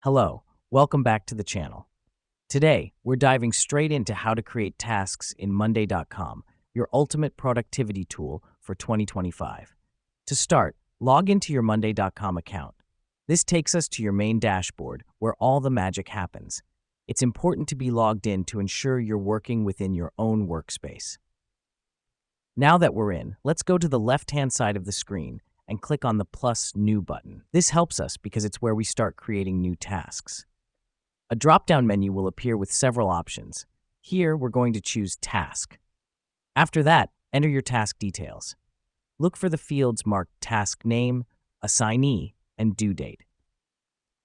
Hello, welcome back to the channel. Today, we're diving straight into how to create tasks in Monday.com, your ultimate productivity tool for 2025. To start, log into your Monday.com account. This takes us to your main dashboard where all the magic happens. It's important to be logged in to ensure you're working within your own workspace. Now that we're in, let's go to the left-hand side of the screen and click on the plus new button. This helps us because it's where we start creating new tasks. A drop-down menu will appear with several options. Here, we're going to choose Task. After that, enter your task details. Look for the fields marked Task Name, Assignee, and Due Date.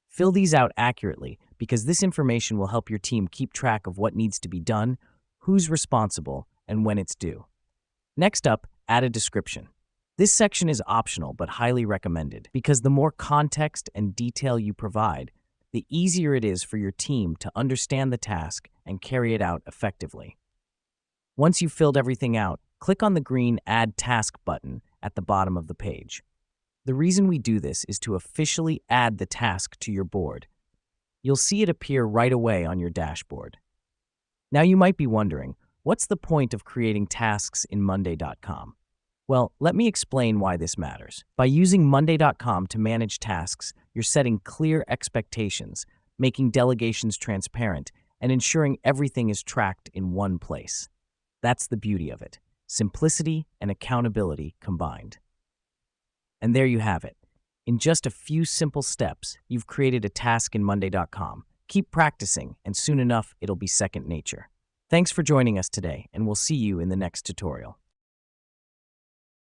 Fill these out accurately because this information will help your team keep track of what needs to be done, who's responsible, and when it's due. Next up, add a description. This section is optional but highly recommended because the more context and detail you provide, the easier it is for your team to understand the task and carry it out effectively. Once you've filled everything out, click on the green Add Task button at the bottom of the page. The reason we do this is to officially add the task to your board. You'll see it appear right away on your dashboard. Now you might be wondering, what's the point of creating tasks in Monday.com? Well, let me explain why this matters. By using Monday.com to manage tasks, you're setting clear expectations, making delegations transparent, and ensuring everything is tracked in one place. That's the beauty of it. Simplicity and accountability combined. And there you have it. In just a few simple steps, you've created a task in Monday.com. Keep practicing, and soon enough, it'll be second nature. Thanks for joining us today, and we'll see you in the next tutorial.